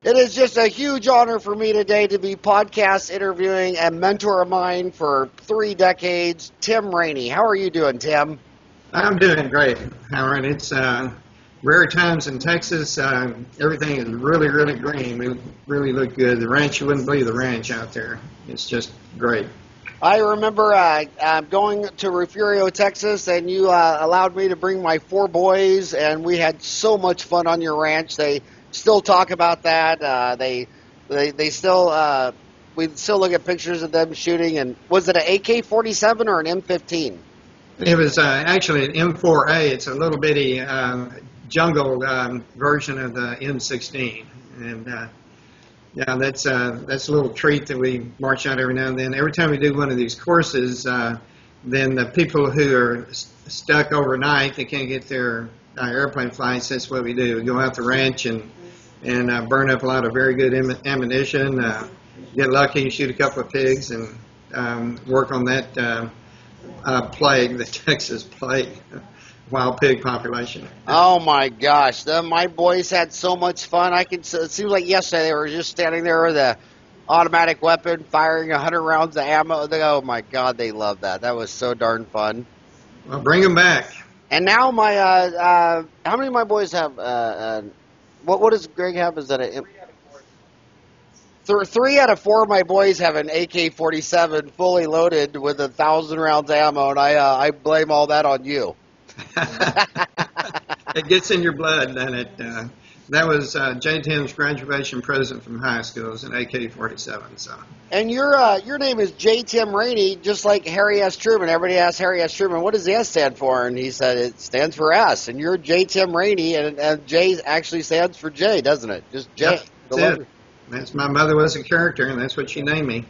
It is just a huge honor for me today to be podcast interviewing a mentor of mine for 3 decades, Tim Rainey. How are you doing, Tim? I'm doing great, Howard. It's rare times in Texas. Everything is really, really green. We really look good. The ranch, you wouldn't believe the ranch out there. It's just great. I remember going to Refugio, Texas, and you allowed me to bring my 4 boys, and we had so much fun on your ranch. They still talk about that. They still we still look at pictures of them shooting. And was it an AK-47 or an M15? It was actually an M4A. It's a little bitty jungle version of the M16, and yeah, that's a little treat that we march out every now and then. Every time we do one of these courses, then the people who are stuck overnight, they can't get their airplane flights. That's what we do. We go out the ranch and burn up a lot of very good ammunition. Get lucky, shoot a couple of pigs, and work on that plague, the Texas plague. Wild pig population. Oh my gosh, my boys had so much fun. It seems like yesterday they were just standing there with a automatic weapon firing 100 rounds of ammo. Oh my God, they loved that. That was so darn fun. Well, bring them back. And now my how many of my boys have what does Greg have? Is that a 3 out of 4 of my boys have an AK-47 fully loaded with 1,000 rounds of ammo, and I blame all that on you. It gets in your blood, doesn't it? That was J. Tim's graduation present from high school. It was an AK-47. So. And your name is J. Tim Rainey, just like Harry S. Truman. Everybody asks Harry S. Truman, what does the S stand for? And he said it stands for S. And you're J. Tim Rainey, and J actually stands for J, doesn't it? Just J. Yep, that's it. That's my mother was a character, and that's what she named me.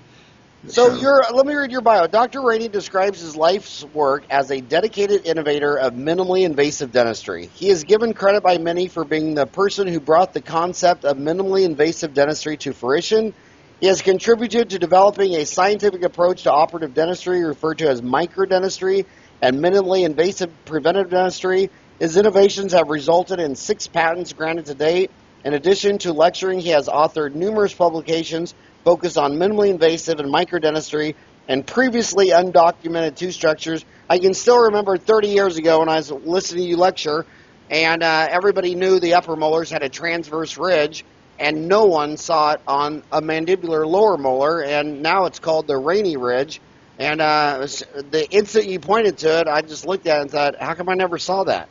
So let me read your bio. Dr. Rainey describes his life's work as a dedicated innovator of minimally invasive dentistry. He is given credit by many for being the person who brought the concept of minimally invasive dentistry to fruition. He has contributed to developing a scientific approach to operative dentistry referred to as micro-dentistry and minimally invasive preventive dentistry. His innovations have resulted in 6 patents granted to date. In addition to lecturing, he has authored numerous publications focused on minimally invasive and micro-dentistry and previously undocumented tooth structures. I can still remember 30 years ago when I was listening to you lecture, and everybody knew the upper molars had a transverse ridge, and no one saw it on a mandibular lower molar, and now it's called the Rainey ridge. And the instant you pointed to it, I just looked at it and thought, how come I never saw that?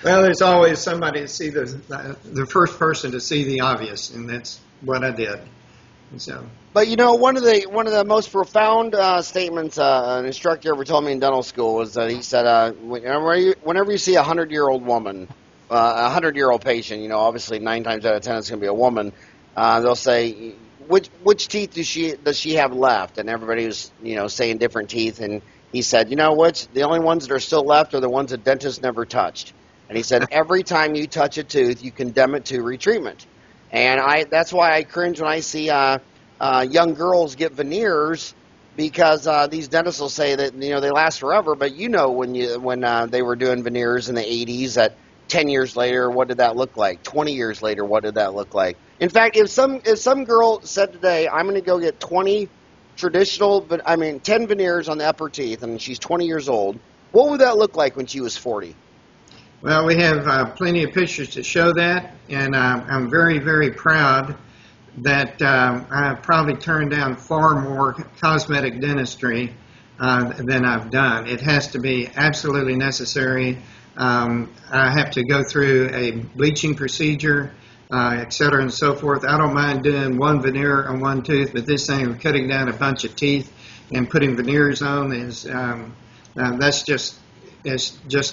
Well, there's always somebody to see the first person to see the obvious, and that's what I did. So. But one of the most profound statements an instructor ever told me in dental school was that he said, whenever you see a 100-year-old woman, a 100-year-old patient, obviously 9 times out of 10 it's going to be a woman. They'll say, which teeth does she have left? And everybody was saying different teeth, and he said, the only ones that are still left are the ones that dentists never touched. And he said, every time you touch a tooth, you condemn it to retreatment. And that's why I cringe when I see young girls get veneers, because these dentists will say that they last forever. But when they were doing veneers in the 80s, that 10 years later, what did that look like? 20 years later, what did that look like? In fact, if some girl said today, I'm going to go get 10 veneers on the upper teeth, and she's 20 years old, what would that look like when she was 40? Well, we have plenty of pictures to show that, and I'm very, very proud that I've probably turned down far more cosmetic dentistry than I've done. It has to be absolutely necessary. I have to go through a bleaching procedure, et cetera, and so forth. I don't mind doing one veneer on one tooth, but this thing of cutting down a bunch of teeth and putting veneers on is that's just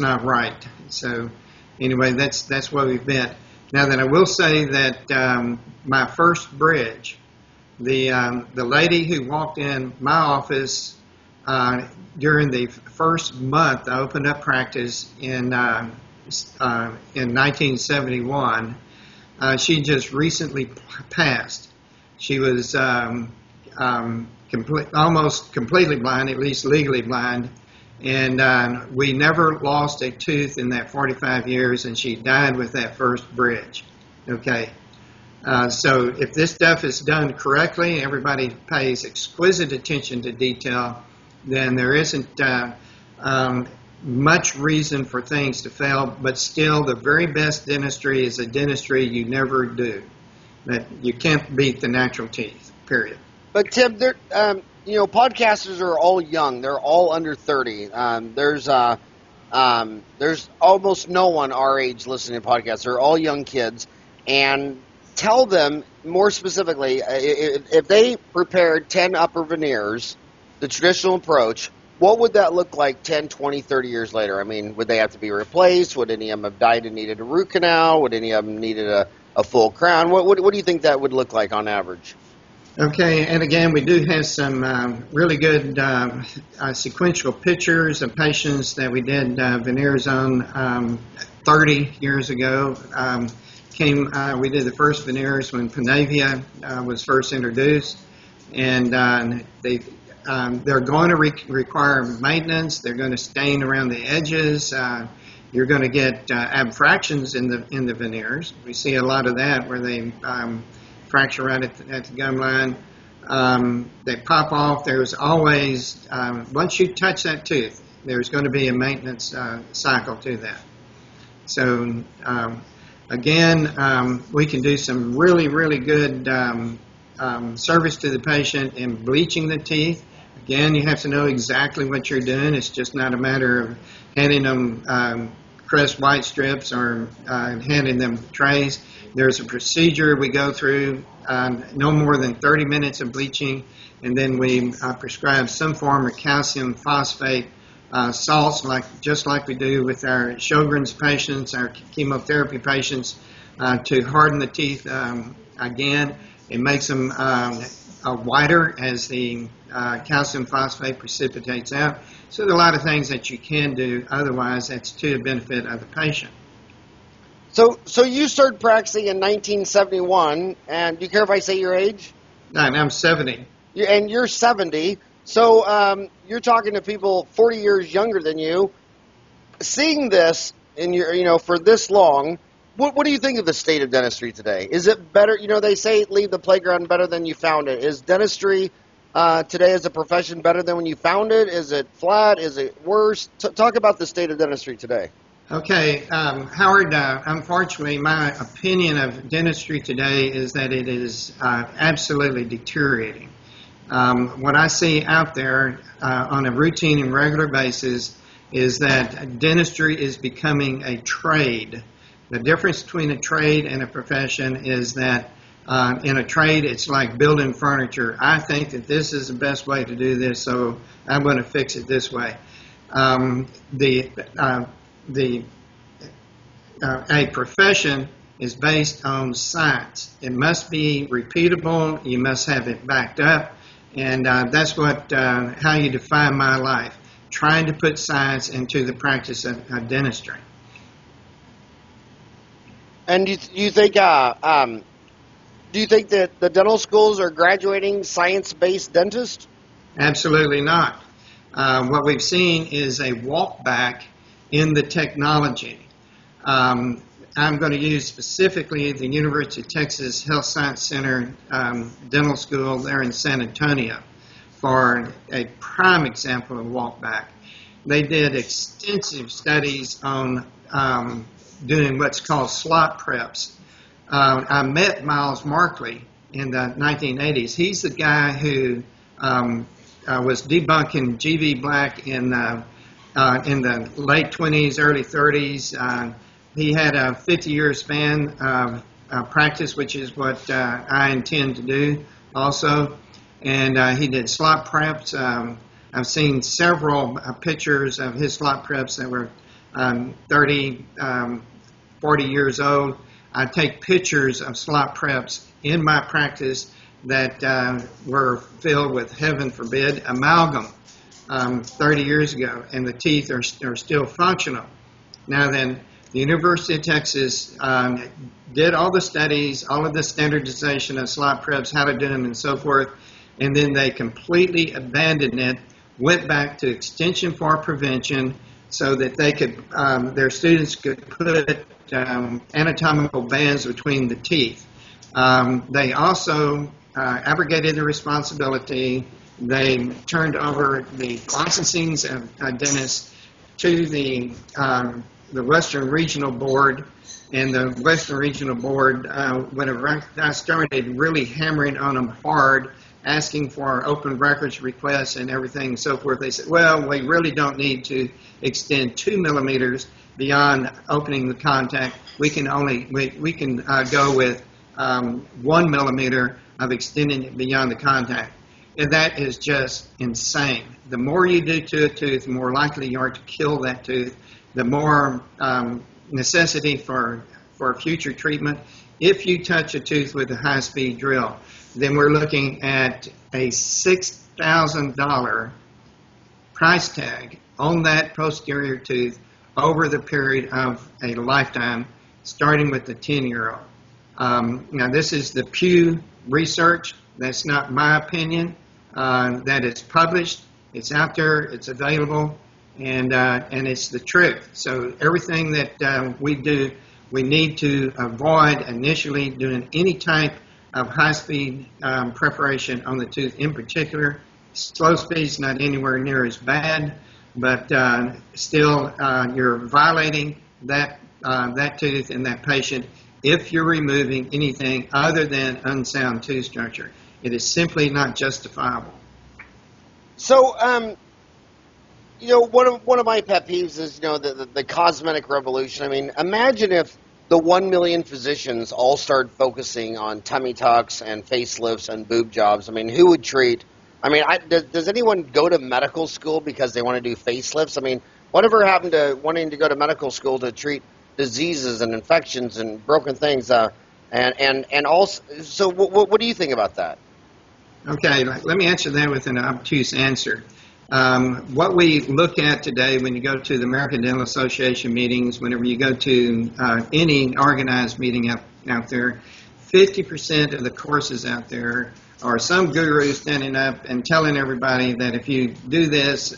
not right. So anyway, that's what we've been. Now then, I will say that my first bridge, the lady who walked in my office during the first month I opened up practice in 1971, she just recently passed. She was almost completely blind, at least legally blind. And we never lost a tooth in that 45 years, and she died with that first bridge. Okay, So if this stuff is done correctly, everybody pays exquisite attention to detail, then there isn't much reason for things to fail, but still the very best dentistry is a dentistry you never do. That you can't beat the natural teeth, period. But Tim, podcasters are all young. They're all under 30. There's almost no one our age listening to podcasts. They're all young kids. And tell them more specifically, if they prepared 10 upper veneers, the traditional approach, what would that look like 10, 20, 30 years later? I mean, would they have to be replaced? Would any of them have died and needed a root canal? Would any of them needed a full crown? What do you think that would look like on average? Okay, and again, we do have some really good sequential pictures of patients that we did veneers on 30 years ago. We did the first veneers when Preventive was first introduced, and they're going to require maintenance. They're going to stain around the edges. You're going to get abfractions in the veneers. We see a lot of that where they fracture right at the gum line. They pop off. There's always, once you touch that tooth, there's going to be a maintenance cycle to that. So again, we can do some really, really good service to the patient in bleaching the teeth. Again, you have to know exactly what you're doing. It's just not a matter of handing them Crest white strips or handing them trays. There's a procedure we go through, no more than 30 minutes of bleaching, and then we prescribe some form of calcium phosphate salts, just like we do with our Sjogren's patients, our chemotherapy patients, to harden the teeth again. It makes them whiter as the calcium phosphate precipitates out. So there are a lot of things that you can do. Otherwise, that's to the benefit of the patient. So you started practicing in 1971, and do you care if I say your age? No, I'm 70. And you're 70. So you're talking to people 40 years younger than you. Seeing this for this long, what do you think of the state of dentistry today? Is it better? They say leave the playground better than you found it. Is dentistry today as a profession better than when you found it? Is it flat? Is it worse? Talk about the state of dentistry today. Okay, Howard, unfortunately, my opinion of dentistry today is that it is absolutely deteriorating. What I see out there on a routine and regular basis is that dentistry is becoming a trade. The difference between a trade and a profession is that in a trade, it's like building furniture. I think that this is the best way to do this, so I'm going to fix it this way. A profession is based on science. It must be repeatable. You must have it backed up, and that's how you define my life. Trying to put science into the practice of dentistry. And do you think that the dental schools are graduating science-based dentists? Absolutely not. What we've seen is a walk back in the technology. I'm going to use specifically the University of Texas Health Science Center Dental School there in San Antonio for a prime example of walk back. They did extensive studies on doing what's called slot preps. I met Miles Markley in the 1980s. He's the guy who was debunking G.V. Black in the late 20s, early 30s. He had a 50-year span of practice, which is what I intend to do also. And he did slot preps. I've seen several pictures of his slot preps that were 30, 40 years old. I take pictures of slot preps in my practice that were filled with, heaven forbid, amalgam 30 years ago, and the teeth are still functional. Now then, the University of Texas did all the studies, all of the standardization of slot preps, how to do them and so forth, and then they completely abandoned it, went back to extension for prevention so that they could, their students could put anatomical bands between the teeth. They also abrogated the responsibility. They turned over the licensing of dentists to the Western Regional Board, and the Western Regional Board, whenever I started really hammering on them hard, asking for open records requests and everything and so forth, they said, well, we really don't need to extend 2 millimeters beyond opening the contact. We can go with 1 millimeter of extending it beyond the contact. And that is just insane. The more you do to a tooth, the more likely you are to kill that tooth, the more necessity for future treatment. If you touch a tooth with a high-speed drill, then we're looking at a $6,000 price tag on that posterior tooth over the period of a lifetime, starting with the 10-year-old. Now, this is the Pew research. That's not my opinion. That is published. It's out there. It's available, and it's the truth. So everything that we do, we need to avoid initially doing any type of high-speed preparation on the tooth in particular. Slow speed's not anywhere near as bad, but still you're violating that tooth and that patient if you're removing anything other than unsound tooth structure. It is simply not justifiable. So, one of my pet peeves is, the cosmetic revolution. I mean, imagine if the 1 million physicians all start focusing on tummy tucks and facelifts and boob jobs. I mean, who would treat? I mean, does anyone go to medical school because they want to do facelifts? I mean, whatever happened to wanting to go to medical school to treat diseases and infections and broken things? And also, so what do you think about that? Okay, let me answer that with an obtuse answer. What we look at today when you go to the American Dental Association meetings, whenever you go to any organized meeting out there, 50% of the courses out there are some guru standing up and telling everybody that if you do this,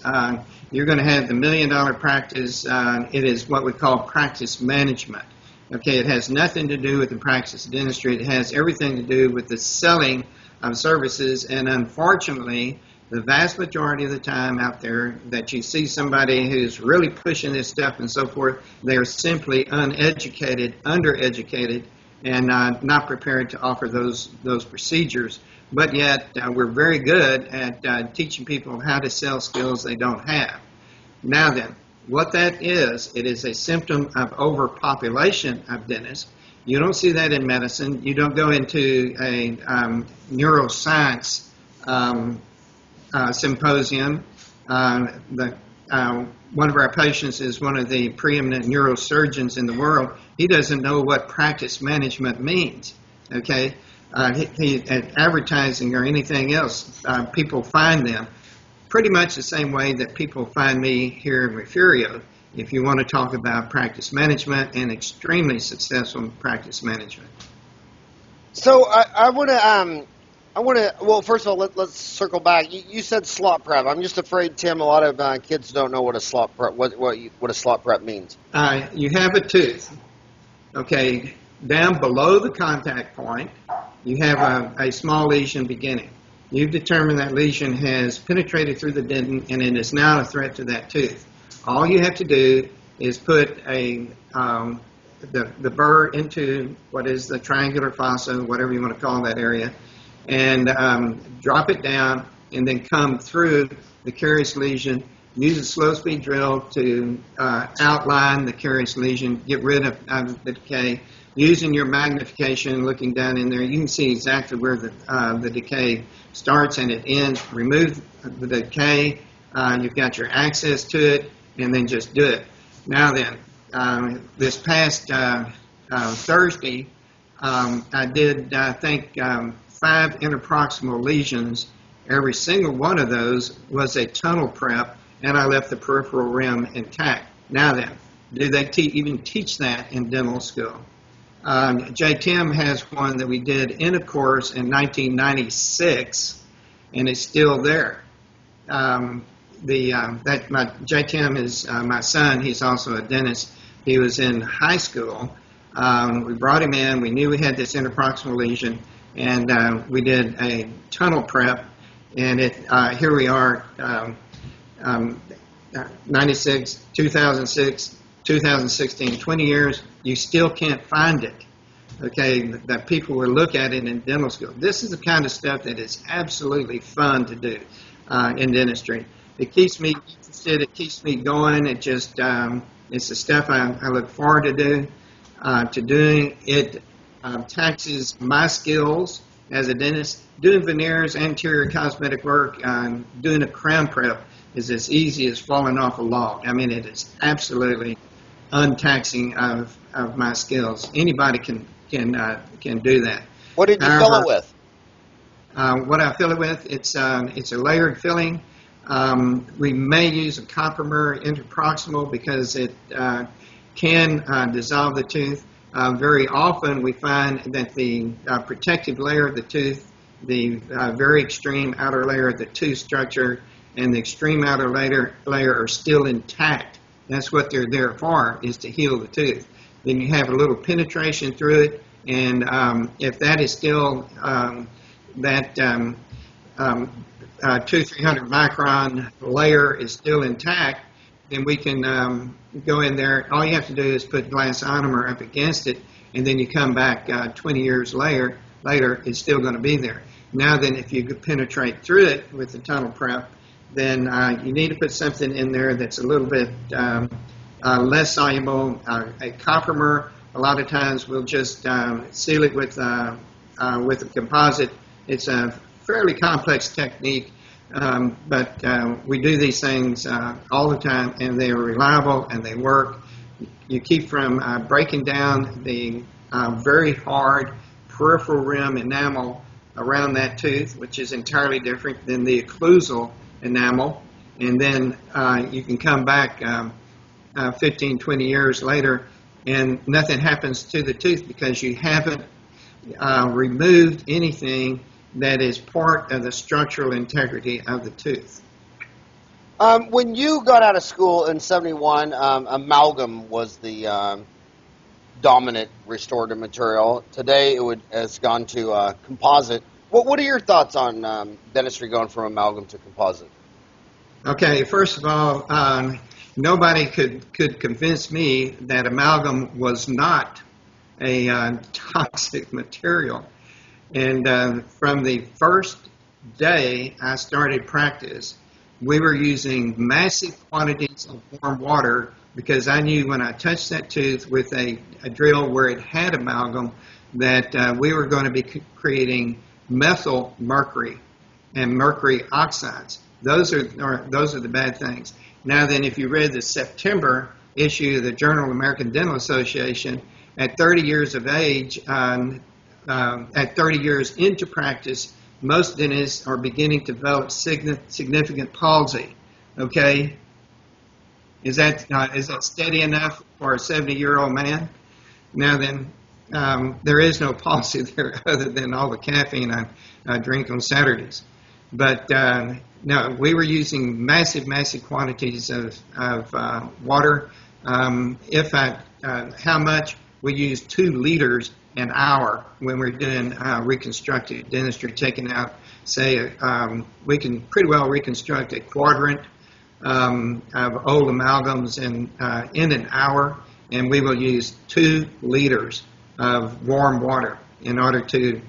you're going to have the $1 million practice. It is what we call practice management. Okay, it has nothing to do with the practice of dentistry. It has everything to do with the selling of services, and unfortunately, the vast majority of the time out there that you see somebody who's really pushing this stuff and so forth, they are simply uneducated, undereducated, and not prepared to offer those procedures. But yet, we're very good at teaching people how to sell skills they don't have. Now then, what that is, it is a symptom of overpopulation of dentists. You don't see that in medicine. You don't go into a neuroscience symposium. One of our patients is one of the preeminent neurosurgeons in the world. He doesn't know what practice management means. Okay, at advertising or anything else, people find them pretty much the same way that people find me here in Refugio. If you want to talk about practice management and extremely successful practice management. So I want to. Well, first of all, let's circle back. You said slot prep. I'm just afraid, Tim. A lot of kids don't know what a slot prep what a slot prep means. You have a tooth. Okay, down below the contact point, you have a small lesion beginning. You've determined that lesion has penetrated through the dentin and it is now a threat to that tooth. All you have to do is put the burr into what is the triangular fossa, whatever you want to call that area, and drop it down and then come through the carious lesion. Use a slow-speed drill to outline the carious lesion, get rid of the decay. Using your magnification, looking down in there, you can see exactly where the decay starts and it ends. Remove the decay. You've got your access to it, and then just do it. Now then, this past Thursday, I did, I think, 5 interproximal lesions. Every single one of those was a tunnel prep, and I left the peripheral rim intact. Now then, do they even teach that in dental school? J. Tim has one that we did in a course in 1996, and it's still there. J. Tim is my son. He's also a dentist. He was in high school We brought him in. We knew we had this interproximal lesion, and we did a tunnel prep. And here we are, 96, 2006, 2016, 20 years. You still can't find it. Okay, that people will look at it in dental school. This is the kind of stuff that is absolutely fun to do in dentistry. It keeps me interested. It keeps me going. It just it's the stuff I look forward to doing. It taxes my skills as a dentist. Doing veneers, anterior cosmetic work, doing a crown prep is as easy as falling off a log. I mean, it is absolutely untaxing of my skills. Anybody can do that. What did you fill it with? What I fill it with, it's a layered filling. We may use a comprimer interproximal because it can dissolve the tooth. Very often we find that the protective layer of the tooth, the very extreme outer layer of the tooth structure, and the extreme outer layer are still intact. That's what they're there for, is to heal the tooth. Then you have a little penetration through it, and if that is still that 200-300 micron layer is still intact, then we can go in there. All you have to do is put glass ionomer up against it, and then you come back 20 years later, it's still going to be there. Now then, if you could penetrate through it with the tunnel prep, then you need to put something in there that's a little bit less soluble. A comprimer, a lot of times we'll just seal it with a composite. It's a fairly complex technique, but we do these things all the time, and they are reliable and they work. You keep from breaking down the very hard peripheral rim enamel around that tooth, which is entirely different than the occlusal enamel. And then you can come back 15, 20 years later and nothing happens to the tooth because you haven't removed anything that is part of the structural integrity of the tooth. When you got out of school in 71, amalgam was the dominant restorative material. Today it's gone to composite. What are your thoughts on dentistry going from amalgam to composite? Okay, first of all, nobody could convince me that amalgam was not a toxic material. And from the first day I started practice, we were using massive quantities of warm water because I knew when I touched that tooth with a drill where it had amalgam that we were going to be creating methyl mercury and mercury oxides. Those are the bad things. Now then, if you read the September issue of the Journal of the American Dental Association, at 30 years of age, at 30 years into practice, most dentists are beginning to develop significant palsy. Okay, is that steady enough for a 70-year-old man? Now then, there is no palsy there other than all the caffeine I drink on Saturdays. But no, we were using massive quantities of water. How much? We use 2 liters an hour when we're doing reconstructive dentistry, taking out, say, we can pretty well reconstruct a quadrant of old amalgams in an hour, and we will use 2 liters of warm water in order to.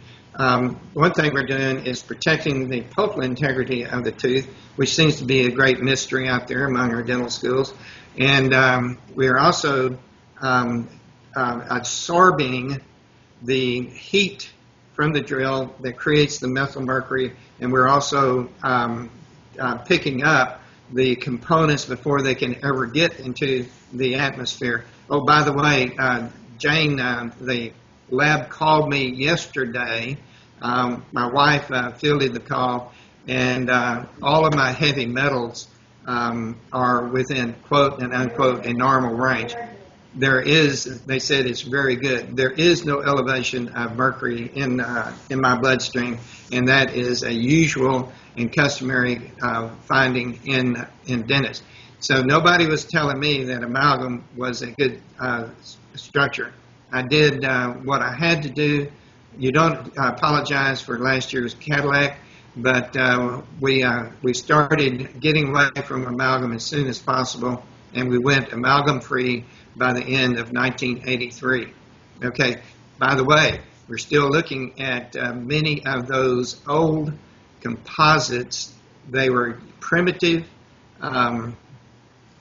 One thing we're doing is protecting the pulpal integrity of the tooth, which seems to be a great mystery out there among our dental schools, and we are also absorbing the heat from the drill that creates the methyl mercury, and we're also picking up the components before they can ever get into the atmosphere. Oh, by the way, Jane, the lab called me yesterday. My wife fielded the call, and all of my heavy metals are within quote and unquote a normal range. They said it's very good. There is no elevation of mercury in my bloodstream, and that is a usual and customary finding in dentists. So nobody was telling me that amalgam was a good structure. I did what I had to do. You don't apologize for last year's Cadillac, but we started getting away from amalgam as soon as possible, and we went amalgam-free by the end of 1983. Okay, by the way, we're still looking at many of those old composites. They were primitive.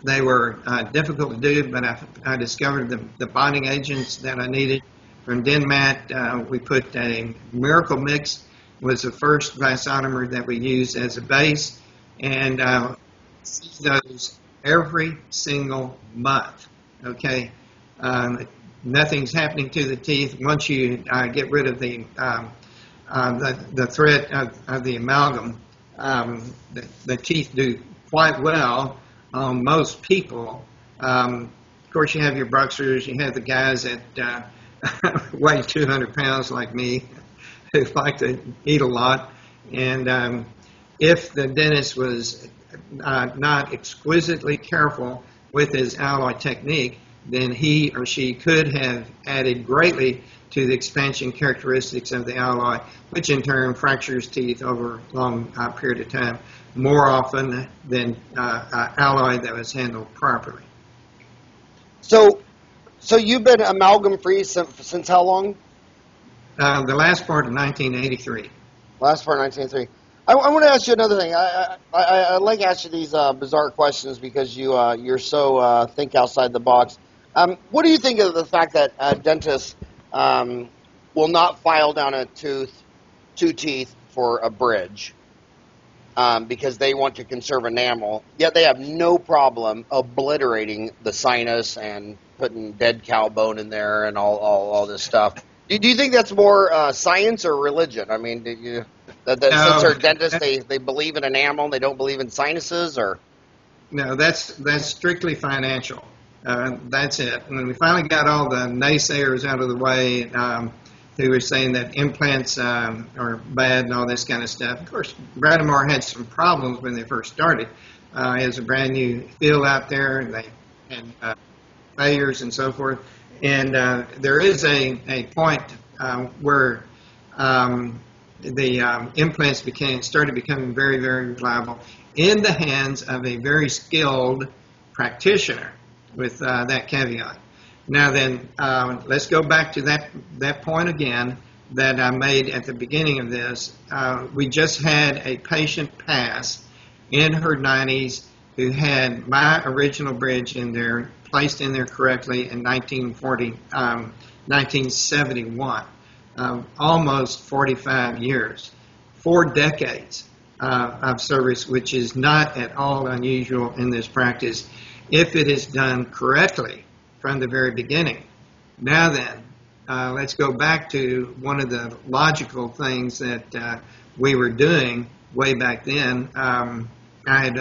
They were difficult to do, but I discovered the bonding agents that I needed. From Denmat, we put a Miracle Mix, was the first glasionomer that we used as a base, and see those every single month. Okay, nothing's happening to the teeth once you get rid of the threat of the amalgam. The teeth do quite well on most people. Of course, you have your Bruxers, you have the guys that weigh 200 pounds like me, who like to eat a lot. And if the dentist was not exquisitely careful with his alloy technique, then he or she could have added greatly to the expansion characteristics of the alloy, which in turn fractures teeth over a long period of time, more often than alloy that was handled properly. So you've been amalgam-free since how long? The last part of 1983. Last part of 1983. I want to ask you another thing. I like to ask you these bizarre questions because you're so think outside the box. What do you think of the fact that dentists will not file down a tooth, two teeth for a bridge because they want to conserve enamel, yet they have no problem obliterating the sinus and putting dead cow bone in there and all this stuff? Do you think that's more science or religion? I mean, since they're dentists, they believe in enamel, they don't believe in sinuses, or? No, that's strictly financial. That's it. And when we finally got all the naysayers out of the way, who were saying that implants are bad and all this kind of stuff. Of course, Bradamore had some problems when they first started. It was a brand new field out there, and they had failures and so forth. And there is a point where the implants started becoming very, very reliable in the hands of a very skilled practitioner, with that caveat. Now then, let's go back to that point again that I made at the beginning of this. We just had a patient pass in her 90s who had my original bridge in there, placed in there correctly in 1971. Almost 45 years, 4 decades of service, which is not at all unusual in this practice if it is done correctly from the very beginning. Now then, let's go back to one of the logical things that we were doing way back then. I had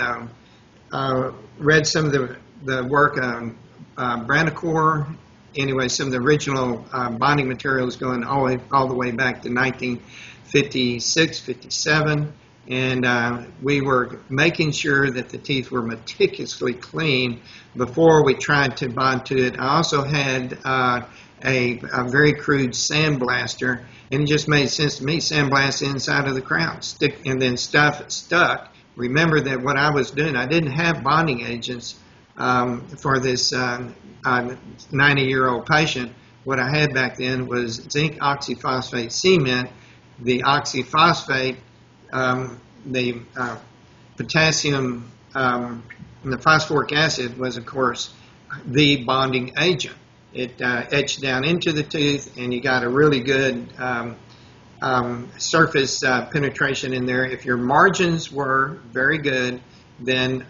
read some of the work on Brandicore. Anyway, some of the original bonding materials going all the way back to 1956, 57. And we were making sure that the teeth were meticulously clean before we tried to bond to it. I also had a very crude sandblaster, and it just made sense to me. Sandblast the inside of the crown, stick, and then stuff stuck. Remember that what I was doing, I didn't have bonding agents for this 90-year-old patient. What I had back then was zinc oxyphosphate cement, the oxyphosphate, the potassium, and the phosphoric acid was, of course, the bonding agent. It etched down into the tooth, and you got a really good surface penetration in there. If your margins were very good, then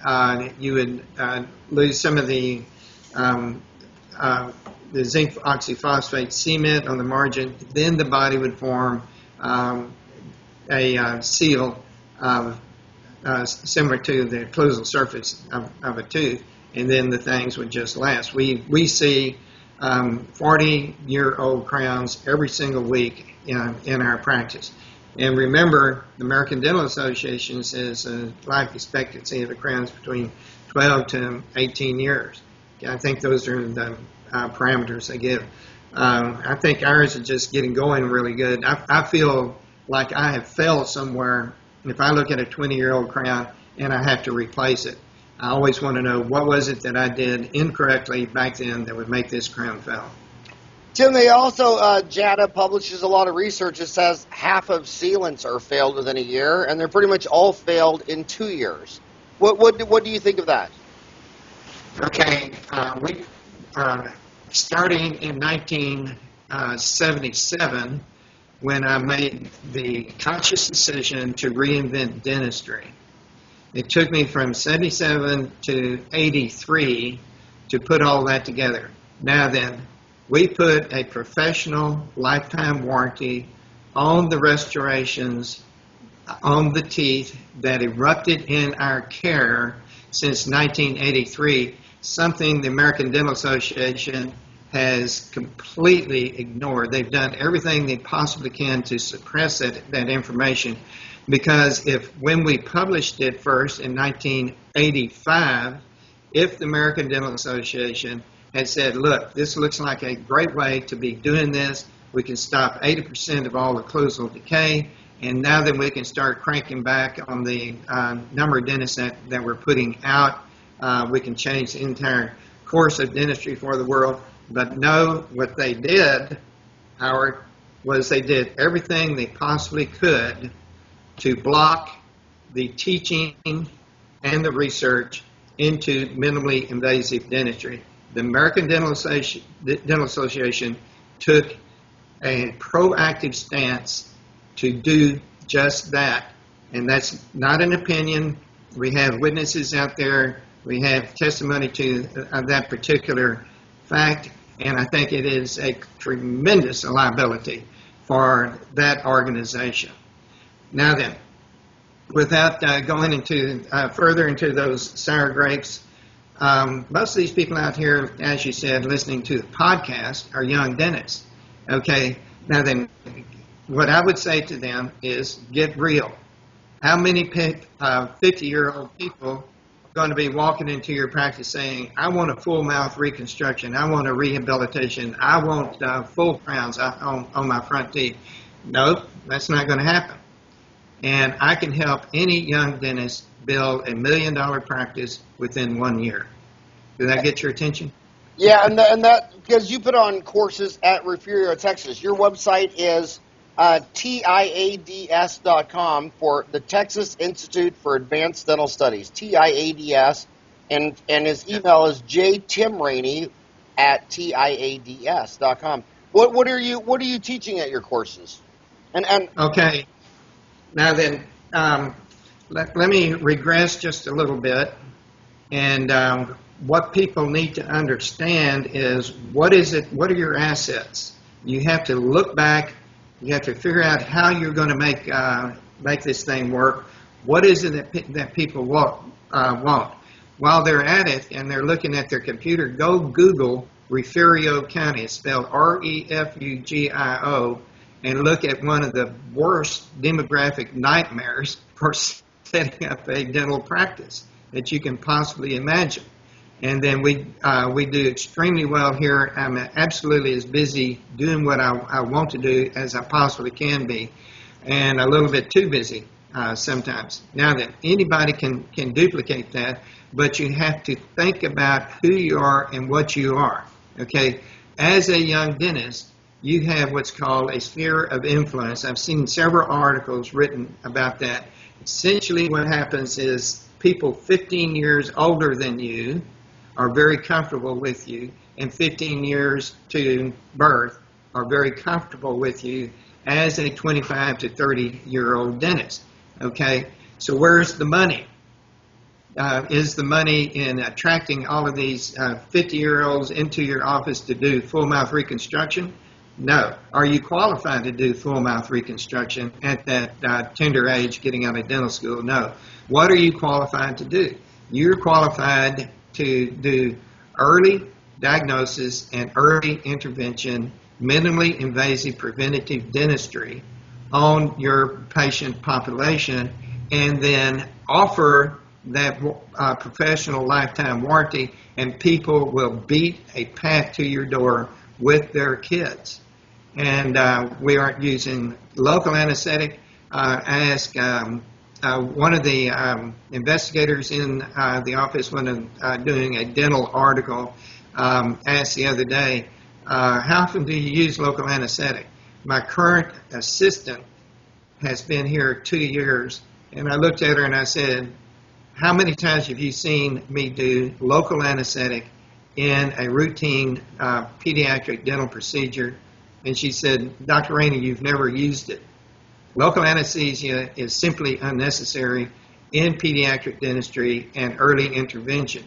you would lose some of the zinc oxyphosphate cement on the margin. Then the body would form a seal similar to the occlusal surface of a tooth, and then the things would just last. We see 40-year-old crowns every single week in our practice. And remember, the American Dental Association says life expectancy of a crown is between 12 to 18 years. I think those are the parameters they give. I think ours is just getting going really good. I feel like I have failed somewhere if I look at a 20-year-old crown and I have to replace it. I always want to know what was it that I did incorrectly back then that would make this crown fail. Tim, they also, JADA publishes a lot of research that says half of sealants are failed within a year, and they're pretty much all failed in 2 years. What do you think of that? Okay, we starting in 1977, when I made the conscious decision to reinvent dentistry. It took me from 77 to 83 to put all that together. Now then, we put a professional lifetime warranty on the restorations on the teeth that erupted in our care since 1983, something the American Dental Association has completely ignored. They've done everything they possibly can to suppress that information, because when we published it first in 1985, if the American Dental Association had said, look, this looks like a great way to be doing this, we can stop 80% of all occlusal decay, and now that we can start cranking back on the number of dentists that we're putting out, we can change the entire course of dentistry for the world. But no, what they did, Howard, was they did everything they possibly could to block the teaching and the research into minimally invasive dentistry. The American Dental Association took a proactive stance to do just that. And that's not an opinion. We have witnesses out there. We have testimony to that particular fact. And I think it is a tremendous liability for that organization. Now then, without going into further into those sour grapes, most of these people out here, as you said, listening to the podcast are young dentists. Okay, now then, what I would say to them is get real. How many 50-year-old people are going to be walking into your practice saying, I want a full mouth reconstruction, I want a rehabilitation, I want full crowns on my front teeth? Nope, that's not going to happen. And I can help any young dentist build $1 million practice within 1 year. Did that get your attention? Yeah, and that because you put on courses at Refugio, Texas. Your website is TIADS.com for the Texas Institute for Advanced Dental Studies, TIADS, and his email is jtimrainey at TIADS.com. What are you teaching at your courses? And okay, now then, let me regress just a little bit, and what people need to understand is what are your assets? You have to look back. You have to figure out how you're going to make this thing work. What is it that people want? While they're at it and they're looking at their computer, go Google Refugio County. It's spelled REFUGIO, and look at one of the worst demographic nightmares for setting up a dental practice that you can possibly imagine. And then we do extremely well here. I'm absolutely as busy doing what I want to do as I possibly can be, and a little bit too busy sometimes. Now that anybody can duplicate that, but you have to think about who you are and what you are. Okay, as a young dentist, you have what's called a sphere of influence. I've seen several articles written about that. Essentially, what happens is people 15 years older than you are very comfortable with you, and 15 years to birth are very comfortable with you as a 25 to 30-year-old dentist. Okay, so where's the money? Is the money in attracting all of these 50-year-olds into your office to do full mouth reconstruction? No. Are you qualified to do full mouth reconstruction at that tender age getting out of dental school? No. What are you qualified to do? You're qualified to do early diagnosis and early intervention, minimally invasive preventative dentistry on your patient population, and then offer that professional lifetime warranty, and people will beat a path to your door with their kids. And we aren't using local anesthetic. I asked one of the investigators in the office when doing a dental article, asked the other day, how often do you use local anesthetic? My current assistant has been here 2 years, and I looked at her and I said, how many times have you seen me do local anesthetic in a routine pediatric dental procedure? And she said, Dr. Rainey, you've never used it. Local anesthesia is simply unnecessary in pediatric dentistry and early intervention.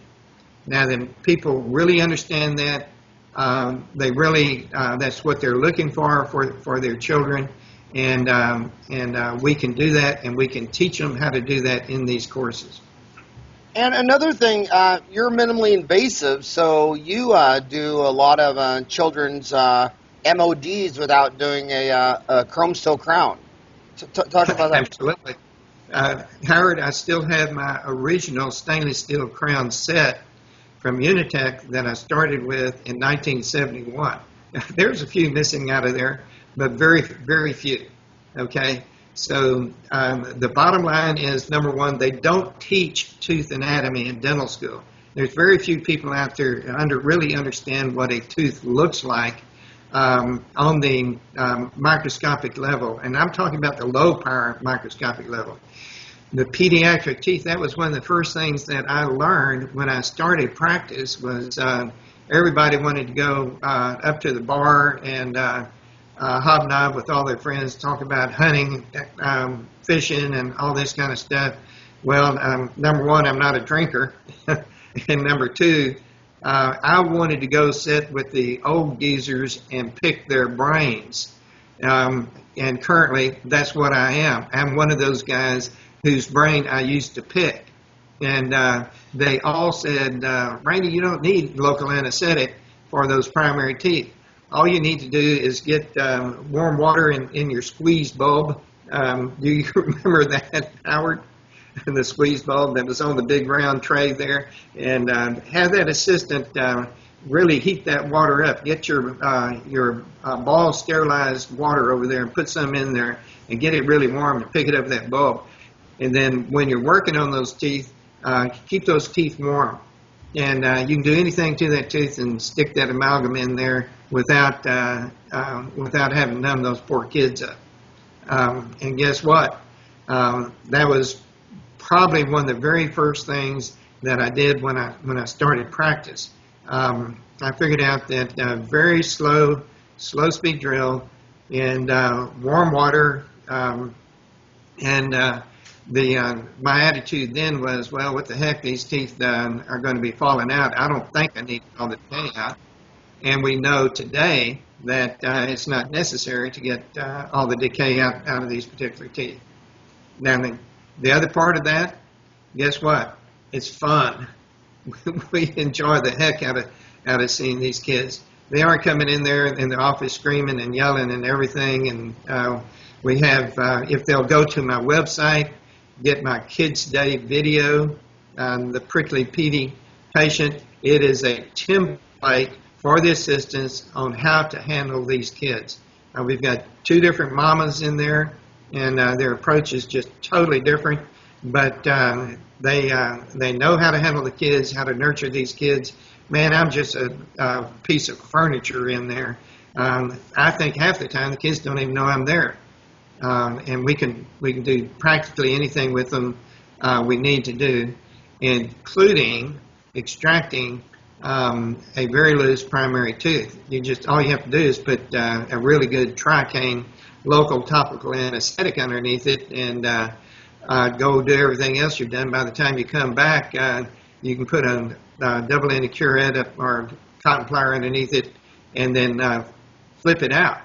Now, then people really understand that. They really, that's what they're looking for their children. And we can do that, and we can teach them how to do that in these courses. And another thing, you're minimally invasive, so you do a lot of children's MODs without doing a chrome steel crown. Talk about that. Absolutely. Howard, I still have my original stainless steel crown set from Unitech that I started with in 1971. There's a few missing out of there, but very, very few. Okay? So the bottom line is, number one, they don't teach tooth anatomy in dental school. There's very few people out there who really understand what a tooth looks like on the microscopic level. And I'm talking about the low power microscopic level. The pediatric teeth, that was one of the first things that I learned when I started practice was everybody wanted to go up to the bar and hobnob with all their friends, talk about hunting, fishing, and all this kind of stuff. Well, number one, I'm not a drinker. And number two, I wanted to go sit with the old geezers and pick their brains. And currently, that's what I am. I'm one of those guys whose brain I used to pick. And they all said, Rainey, you don't need local anesthetic for those primary teeth. All you need to do is get warm water in your squeeze bulb. Do you remember that, Howard? The squeeze bulb that was on the big round tray there. And have that assistant really heat that water up. Get your ball sterilized water over there and put some in there and get it really warm and pick it up with that bulb. And then when you're working on those teeth, keep those teeth warm. And you can do anything to that tooth and stick that amalgam in there without having to numb those poor kids up. And guess what? That was probably one of the very first things that I did when I started practice. I figured out that very slow speed drill and warm water my attitude then was, well, what the heck, these teeth are going to be falling out. I don't think I need all the decay out. And we know today that it's not necessary to get all the decay out of these particular teeth. Now, the other part of that, guess what? It's fun. We enjoy the heck out of seeing these kids. They aren't coming in there in the office screaming and yelling and everything. And we have, if they'll go to my website, get my Kids Day video, the prickly PD patient. It is a template for the assistants on how to handle these kids. We've got 2 different mamas in there, and their approach is just totally different. But they know how to handle the kids, how to nurture these kids. Man, I'm just a piece of furniture in there. I think half the time the kids don't even know I'm there. And we can do practically anything with them we need to do, including extracting a very loose primary tooth. All you have to do is put a really good Tricane local topical anesthetic underneath it, and go do everything else you've done. By the time you come back, you can put a double-ended curette up or cotton plier underneath it, and then flip it out.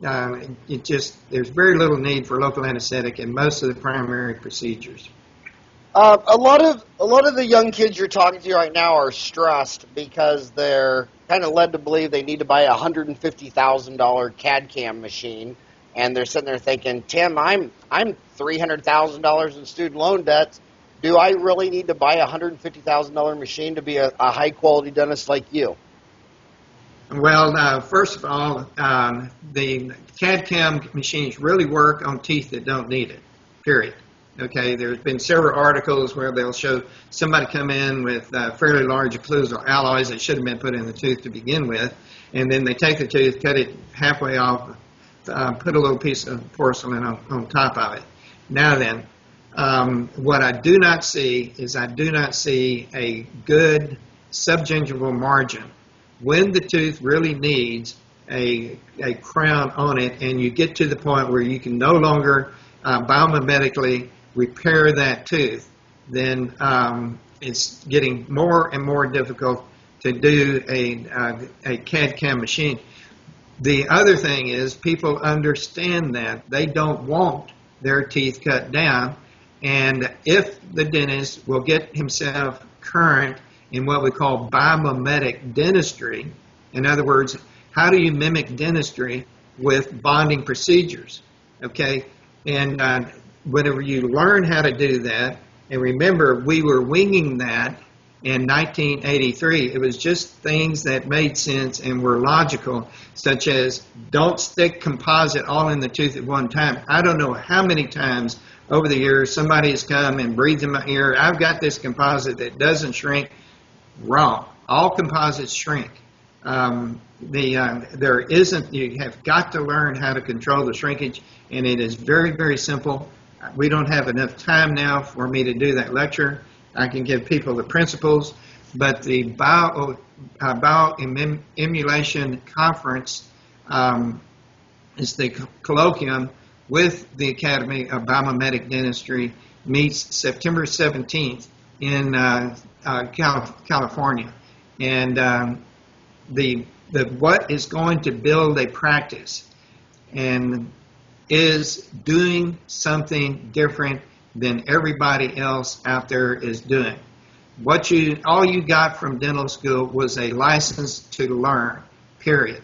There's very little need for local anesthetic in most of the primary procedures. A lot of the young kids you're talking to right now are stressed because they're kind of led to believe they need to buy a $150,000 CAD CAM machine, and they're sitting there thinking, Tim, I'm $300,000 in student loan debts. Do I really need to buy a $150,000 machine to be a high quality dentist like you? Well, first of all, the CAD/CAM machines really work on teeth that don't need it, period. Okay, there's been several articles where they'll show somebody come in with fairly large occlusal alloys that should have been put in the tooth to begin with, and then they take the tooth, cut it halfway off, put a little piece of porcelain on top of it. Now then, what I do not see is I do not see a good subgingival margin when the tooth really needs a crown on it, and you get to the point where you can no longer biomimetically repair that tooth, then it's getting more and more difficult to do a CAD/CAM machine. The other thing is people understand that they don't want their teeth cut down, and if the dentist will get himself current in what we call biomimetic dentistry, in other words, how do you mimic dentistry with bonding procedures, okay? And whenever you learn how to do that, and remember, we were winging that in 1983. It was just things that made sense and were logical, such as don't stick composite all in the tooth at one time. I don't know how many times over the years somebody has come and breathed in my ear, I've got this composite that doesn't shrink. Wrong. All composites shrink. There isn't, you have got to learn how to control the shrinkage, and it is very, very simple. We don't have enough time now for me to do that lecture. I can give people the principles, but the bioemulation conference is the colloquium with the Academy of Biomimetic Dentistry, meets September 17th in California. And what is going to build a practice and is doing something different than everybody else out there is doing. All you got from dental school was a license to learn, period.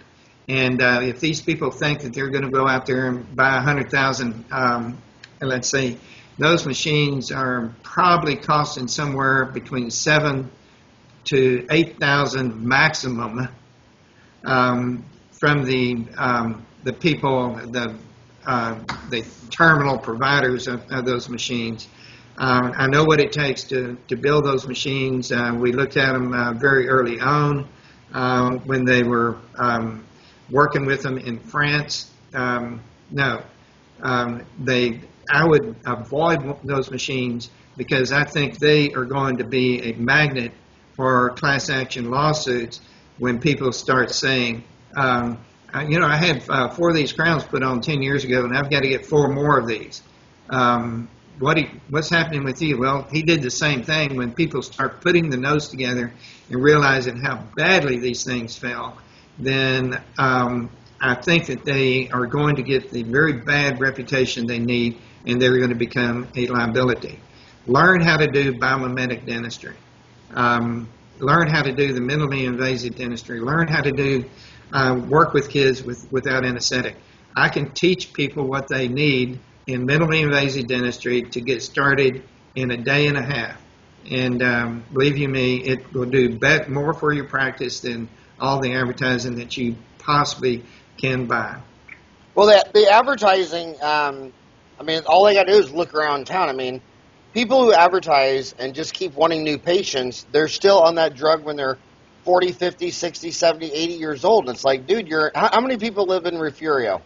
And if these people think that they're going to go out there and buy 100,000, let's say, those machines are probably costing somewhere between $7,000 to $8,000 maximum from the people, the terminal providers of those machines. I know what it takes to build those machines. We looked at them very early on when they were working with them in France. I would avoid those machines because I think they are going to be a magnet for class action lawsuits when people start saying, I had 4 of these crowns put on 10 years ago, and I've got to get 4 more of these. What's happening with you? Well, he did the same thing. When people start putting the nose together and realizing how badly these things fell, then I think that they are going to get the very bad reputation they need, and they're going to become a liability. Learn how to do biomimetic dentistry. Learn how to do the minimally invasive dentistry. Learn how to do work with kids without anesthetic. I can teach people what they need in minimally invasive dentistry to get started in a day and a half. And believe you me, it will do more for your practice than all the advertising that you possibly can buy. Well, the advertising, all they got to do is look around town. People who advertise and just keep wanting new patients, they're still on that drug when they're 40, 50, 60, 70, 80 years old. And it's like, dude, how many people live in Refugio?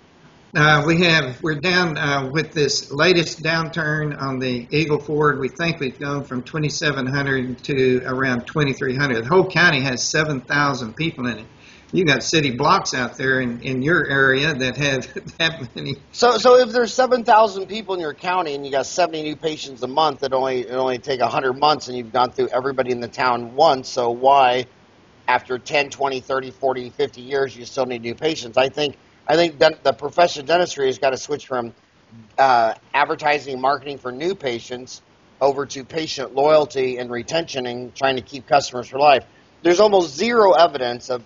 We're down with this latest downturn on the Eagle Ford. We think we've gone from 2,700 to around 2,300. The whole county has 7,000 people in it. You got city blocks out there in your area that have that many. So if there's 7,000 people in your county and you got 70 new patients a month, it only take 100 months and you've gone through everybody in the town once. So why, after 10, 20, 30, 40, 50 years, you still need new patients? I think the profession of dentistry has got to switch from advertising and marketing for new patients over to patient loyalty and retention and trying to keep customers for life. There's almost zero evidence of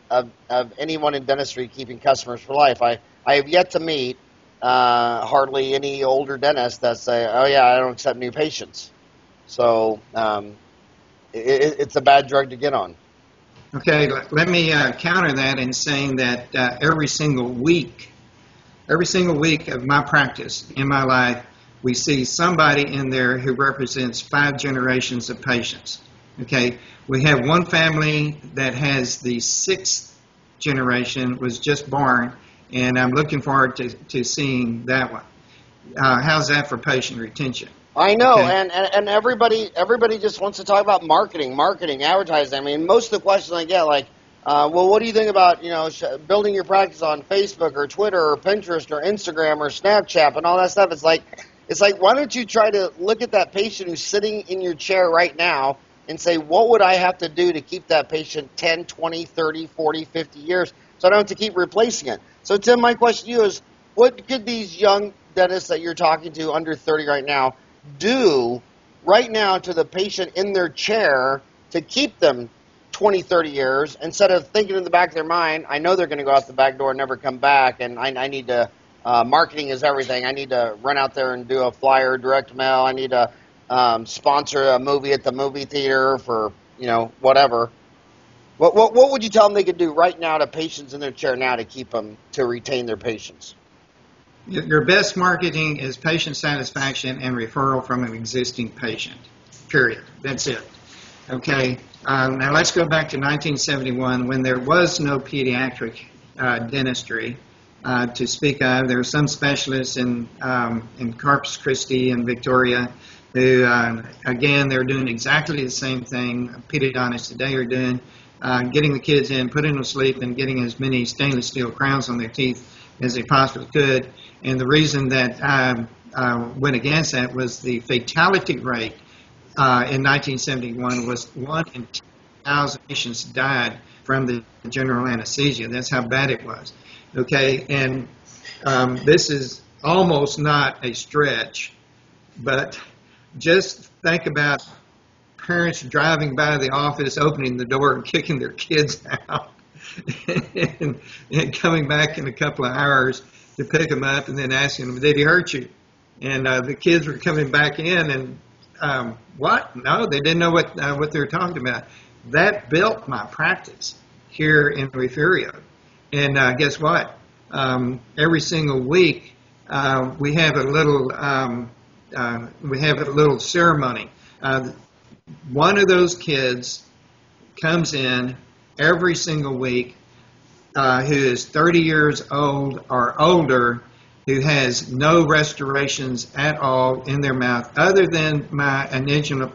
anyone in dentistry keeping customers for life. I have yet to meet hardly any older dentists that say, oh yeah, I don't accept new patients. So it's a bad drug to get on. Okay, let me counter that in saying that every single week of my practice in my life, we see somebody in there who represents 5 generations of patients. Okay, we have one family that has the 6th generation, was just born, and I'm looking forward to seeing that one. How's that for patient retention? I know, Okay. and everybody just wants to talk about marketing, advertising. I mean, most of the questions I get, like, well, what do you think about building your practice on Facebook or Twitter or Pinterest or Instagram or Snapchat and all that stuff? It's like why don't you try to look at that patient who's sitting in your chair right now and say, what would I have to do to keep that patient 10, 20, 30, 40, 50 years so I don't have to keep replacing it? So, Tim, my question to you is, what could these young dentists that you're talking to under 30 right now do right now to the patient in their chair to keep them 20, 30 years instead of thinking in the back of their mind, I know they're going to go out the back door and never come back, and I need to, marketing is everything. I need to run out there and do a flyer, direct mail. I need to sponsor a movie at the movie theater for, whatever. What would you tell them they could do right now to patients in their chair now to keep them, to retain their patients? Your best marketing is patient satisfaction and referral from an existing patient, period. That's it. Okay, now let's go back to 1971 when there was no pediatric dentistry to speak of. There were some specialists in Corpus Christi and Victoria who, again, they're doing exactly the same thing pediatricians today are doing, getting the kids in, putting them to sleep, and getting as many stainless steel crowns on their teeth as they possibly could. And the reason that I went against that was the fatality rate in 1971 was 1 in 10,000 patients died from the general anesthesia. That's how bad it was. Okay, and this is almost not a stretch, but just think about parents driving by the office, opening the door and kicking their kids out and coming back in a couple of hours to pick them up and then asking them, did he hurt you? And the kids were coming back in and what? No, they didn't know what they were talking about. That built my practice here in Refugio. And guess what? Every single week we have a little ceremony. One of those kids comes in every single week who is 30 years old or older, who has no restorations at all in their mouth other than my initial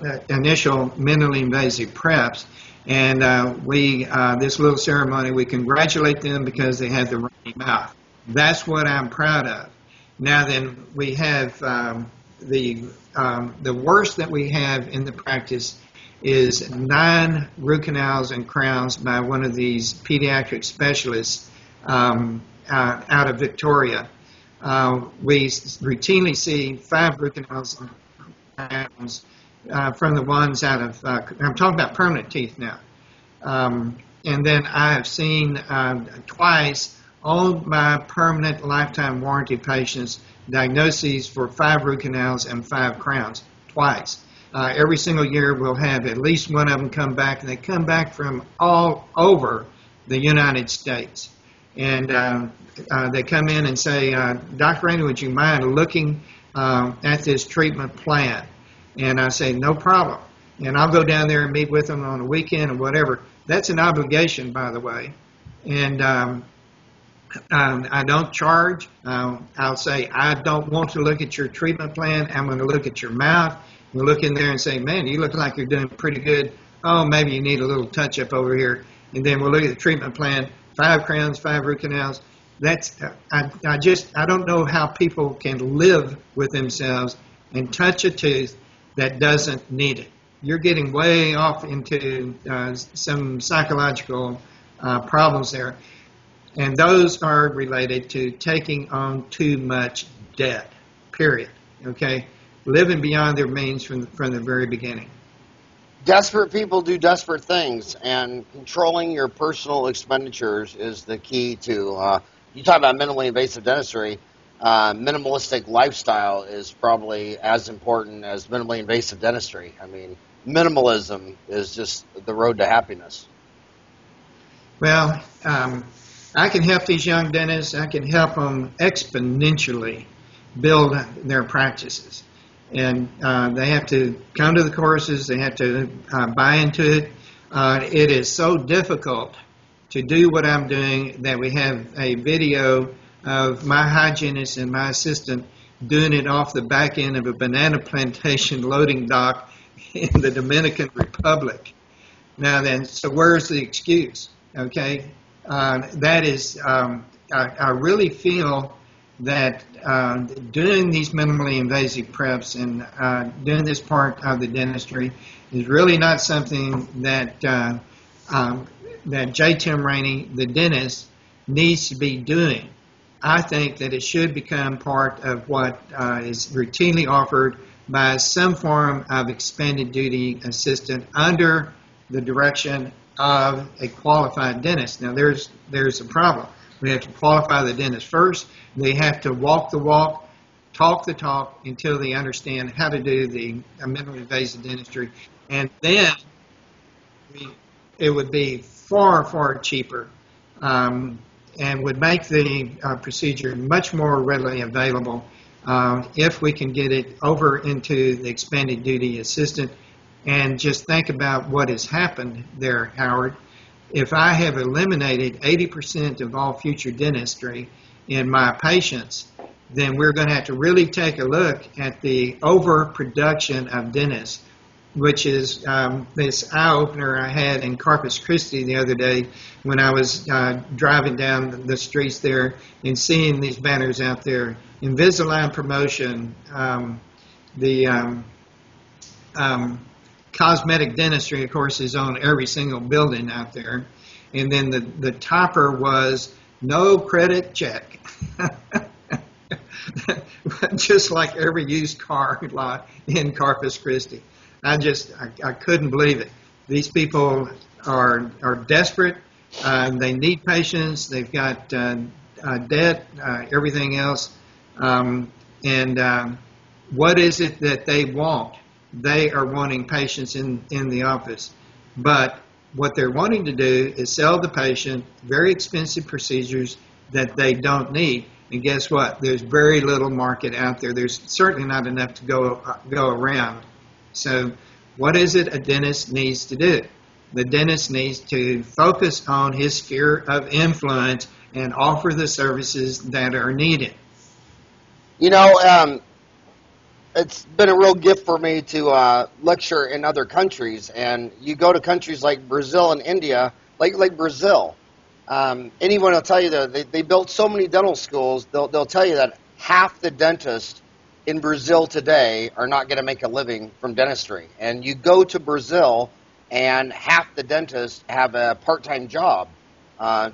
minimally invasive preps. And this little ceremony, we congratulate them because they had the Rainey mouth. That's what I'm proud of. Now then, we have the worst that we have in the practice is 9 root canals and crowns by one of these pediatric specialists out of Victoria. We routinely see 5 root canals and crowns from the ones out of, I'm talking about permanent teeth now. And then I have seen twice all my permanent lifetime warranty patients diagnoses for 5 root canals and 5 crowns, twice. Every single year we'll have at least one of them come back, and they come back from all over the United States. And they come in and say, Dr. Rainey, would you mind looking at this treatment plan? And I say, no problem. And I'll go down there and meet with them on a weekend or whatever. That's an obligation, by the way. And I don't charge. I'll say, I don't want to look at your treatment plan. I'm going to look at your mouth. We'll look in there and say, man, you look like you're doing pretty good. Oh, maybe you need a little touch-up over here. And then we'll look at the treatment plan, 5 crowns, 5 root canals. That's I don't know how people can live with themselves and touch a tooth that doesn't need it. You're getting way off into some psychological problems there. And those are related to taking on too much debt, period. Okay? Living beyond their means from the very beginning. Desperate people do desperate things, and controlling your personal expenditures is the key to, you talk about minimally invasive dentistry, minimalistic lifestyle is probably as important as minimally invasive dentistry. I mean, minimalism is just the road to happiness. Well, I can help these young dentists. I can help them exponentially build their practices. And they have to come to the courses. They have to buy into it. It is so difficult to do what I'm doing that we have a video of my hygienist and my assistant doing it off the back end of a banana plantation loading dock in the Dominican Republic. Now then, so where's the excuse? Okay, that is, I really feel that doing these minimally invasive preps and doing this part of the dentistry is really not something that that J. Tim Rainey, the dentist, needs to be doing. I think that it should become part of what is routinely offered by some form of expanded duty assistant under the direction of a qualified dentist. Now there's a problem. We have to qualify the dentist first. They have to walk the walk, talk the talk until they understand how to do the minimally invasive dentistry. And then it would be far, far cheaper and would make the procedure much more readily available if we can get it over into the expanded duty assistant. And just think about what has happened there, Howard. If I have eliminated 80% of all future dentistry in my patients, then we're going to have to really take a look at the overproduction of dentists, which is this eye-opener I had in Corpus Christi the other day when I was driving down the streets there and seeing these banners out there. Invisalign promotion, cosmetic dentistry, of course, is on every single building out there. And then the topper was no credit check. Just like every used car lot in Corpus Christi. I couldn't believe it. These people are desperate. They need patients. They've got debt, everything else. What is it that they want? They are wanting patients in the office. But what they're wanting to do is sell the patient very expensive procedures that they don't need. And guess what? There's very little market out there. There's certainly not enough to go around. So what is it a dentist needs to do? The dentist needs to focus on his sphere of influence and offer the services that are needed. You know, it's been a real gift for me to lecture in other countries. And you go to countries like Brazil and India, like Brazil. Anyone will tell you that they built so many dental schools, they'll tell you that half the dentists in Brazil today are not going to make a living from dentistry. And you go to Brazil, and half the dentists have a part-time job. In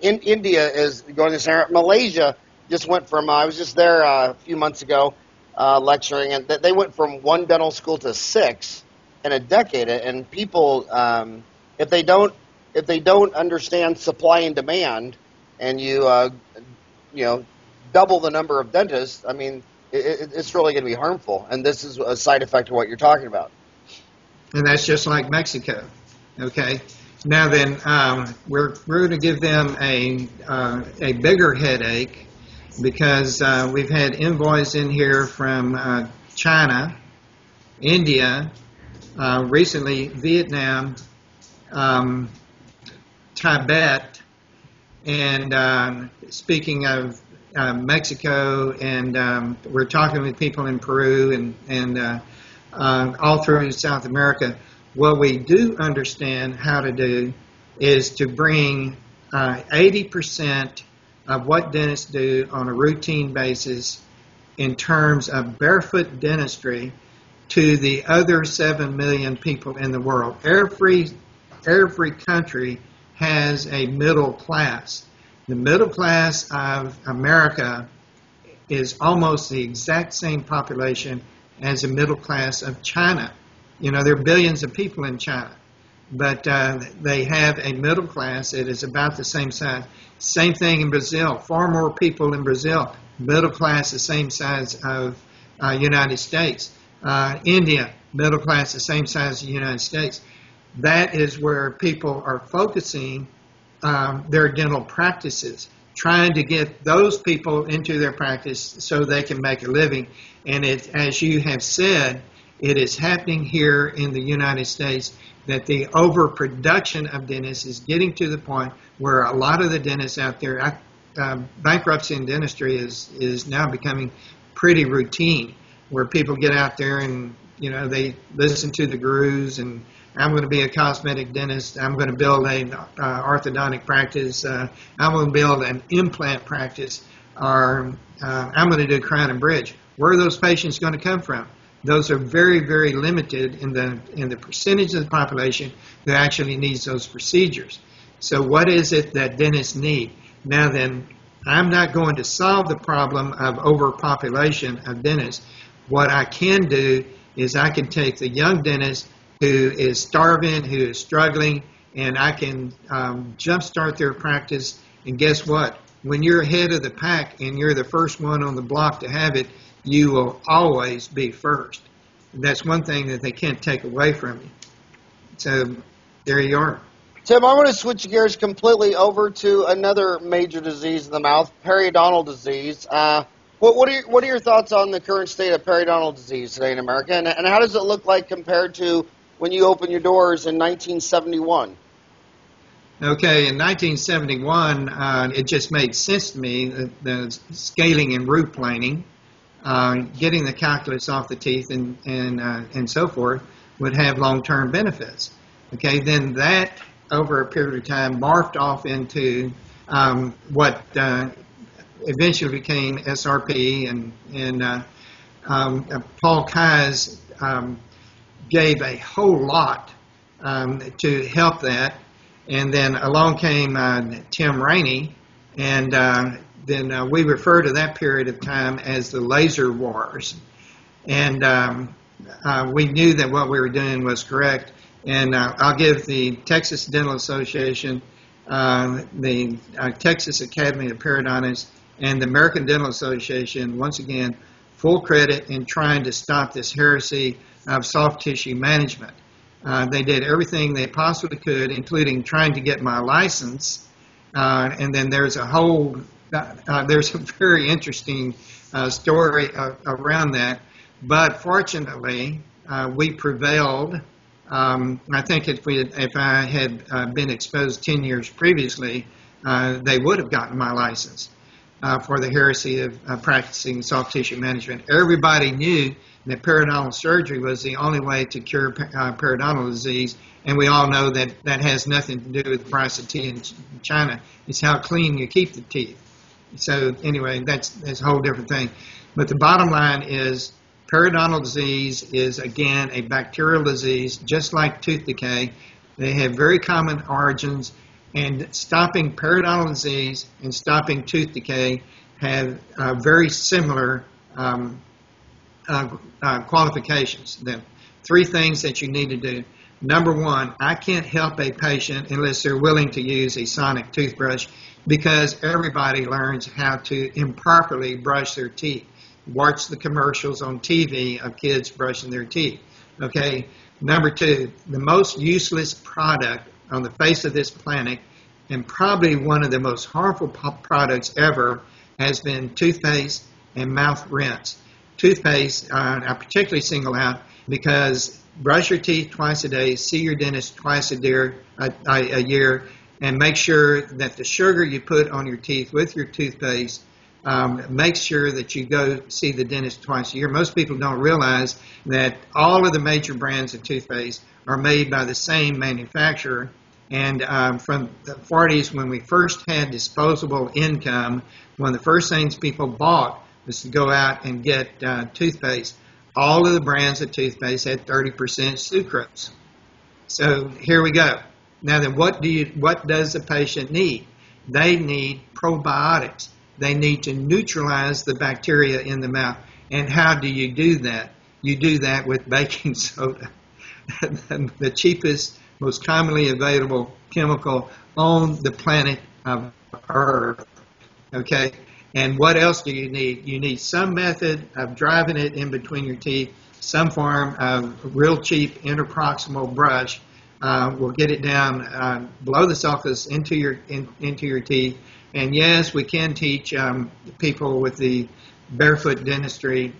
India is going this area. Malaysia just went from, I was just there a few months ago lecturing, and they went from one dental school to 6 in a decade. And people, if they don't understand supply and demand, and you double the number of dentists, I mean, it's really going to be harmful. And this is a side effect of what you're talking about. And that's just like Mexico. Okay. Now then, we're going to give them a bigger headache because we've had envoys in here from China, India, recently Vietnam, Tibet, and speaking of Mexico, and we're talking with people in Peru and all through South America. What we do understand how to do is to bring 80% of what dentists do on a routine basis in terms of barefoot dentistry to the other 7 million people in the world. Every country has a middle class. The middle class of America is almost the exact same population as the middle class of China. You know, there are billions of people in China, but they have a middle class that is about the same size. Same thing in Brazil. Far more people in Brazil. Middle class the same size of United States. India, middle class the same size as the United States. that is where people are focusing their dental practices, trying to get those people into their practice so they can make a living. And it, as you have said, it is happening here in the United States that the overproduction of dentists is getting to the point where a lot of the dentists out there, bankruptcy in dentistry is now becoming pretty routine, where people get out there and, you know, they listen to the gurus and I'm going to be a cosmetic dentist, I'm going to build an orthodontic practice, I'm going to build an implant practice, or I'm going to do crown and bridge. Where are those patients going to come from? Those are very, very limited in the percentage of the population who actually needs those procedures. So what is it that dentists need? Now then, I'm not going to solve the problem of overpopulation of dentists. What I can do is I can take the young dentist who is starving, who is struggling, and I can jumpstart their practice. And guess what? When you're ahead of the pack and you're the first one on the block to have it, you will always be first. And that's one thing that they can't take away from you. So there you are. Tim, I want to switch gears completely over to another major disease of the mouth, periodontal disease. What are your thoughts on the current state of periodontal disease today in America, and how does it look like compared to when you opened your doors in 1971? Okay, in 1971, it just made sense to me that the scaling and root planing, getting the calculus off the teeth and so forth would have long-term benefits. Okay, then that over a period of time morphed off into what eventually became SRP, and Paul Keyes gave a whole lot to help that. And then along came Tim Rainey, and then we refer to that period of time as the laser wars. And we knew that what we were doing was correct. And I'll give the Texas Dental Association, the Texas Academy of Periodontists, and the American Dental Association, once again, full credit in trying to stop this heresy of soft tissue management. They did everything they possibly could, including trying to get my license. And then there's there's a very interesting story around that. But fortunately, we prevailed. I think if I had been exposed 10 years previously, they would have gotten my license for the heresy of practicing soft tissue management. Everybody knew that periodontal surgery was the only way to cure periodontal disease, and we all know that that has nothing to do with the price of tea in China. It's how clean you keep the teeth. So anyway, that's a whole different thing. But the bottom line is periodontal disease is, again, a bacterial disease, just like tooth decay. They have very common origins, and stopping periodontal disease and stopping tooth decay have very similar qualifications. The three things that you need to do. Number one, I can't help a patient unless they're willing to use a sonic toothbrush, because everybody learns how to improperly brush their teeth. Watch the commercials on TV of kids brushing their teeth. Okay. Number two, the most useless product on the face of this planet, and probably one of the most harmful products ever, has been toothpaste and mouth rinse. Toothpaste, I particularly single out because brush your teeth twice a day, see your dentist twice a year, and make sure that the sugar you put on your teeth with your toothpaste, make sure that you go see the dentist twice a year. Most people don't realize that all of the major brands of toothpaste are made by the same manufacturer. And from the 40s, when we first had disposable income, one of the first things people bought was to go out and get toothpaste. All of the brands of toothpaste had 30% sucrose. So here we go. Now then, what does the patient need? They need probiotics. They need to neutralize the bacteria in the mouth. And how do you do that? You do that with baking soda, the cheapest, most commonly available chemical on the planet of Earth. Okay? And what else do you need? You need some method of driving it in between your teeth, some form of real cheap interproximal brush, We'll get it down below the sulcus into your teeth. And yes, we can teach people with the barefoot dentistry.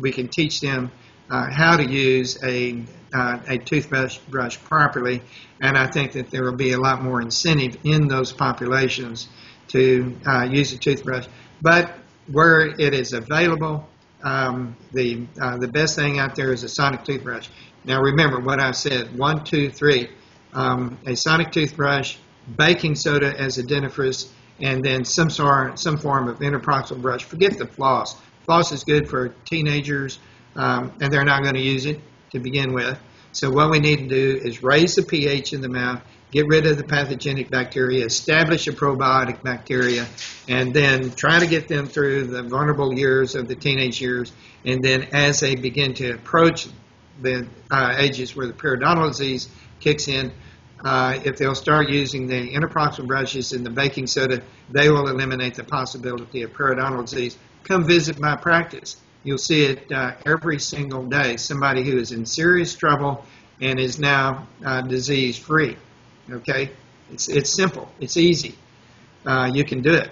We can teach them how to use a toothbrush properly, and I think that there will be a lot more incentive in those populations to use a toothbrush. But where it is available, the best thing out there is a sonic toothbrush. Now remember what I said: 1, 2, 3. A sonic toothbrush, baking soda as a dentifrice, and then some form of interproximal brush. Forget the floss. Floss is good for teenagers, and they're not going to use it to begin with. So what we need to do is raise the pH in the mouth, get rid of the pathogenic bacteria, establish a probiotic bacteria, and then try to get them through the vulnerable years of the teenage years. And then as they begin to approach the ages where the periodontal disease kicks in, if they'll start using the interproximal brushes and the baking soda, they will eliminate the possibility of periodontal disease. Come visit my practice. You'll see it every single day. Somebody who is in serious trouble and is now disease-free. Okay, it's simple. It's easy. You can do it.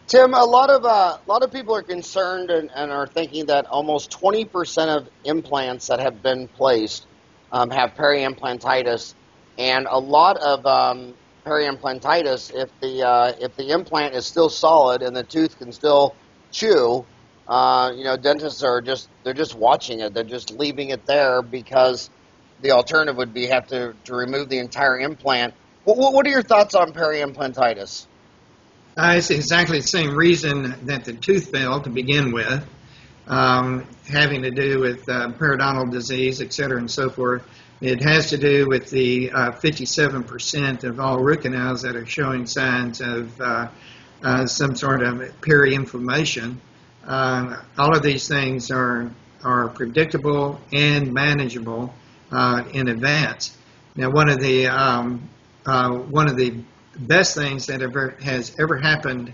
Tim, a lot of people are concerned and are thinking that almost 20% of implants that have been placed have peri-implantitis, and a lot of peri-implantitis, if the implant is still solid and the tooth can still chew, dentists are just watching it. They're just leaving it there because the alternative would be have to remove the entire implant. What are your thoughts on peri-implantitis? It's exactly the same reason that the tooth fell to begin with, having to do with periodontal disease, et cetera, and so forth. It has to do with the 57% of all root canals that are showing signs of some sort of peri-inflammation. All of these things are predictable and manageable in advance. Now, one of the best things that has ever happened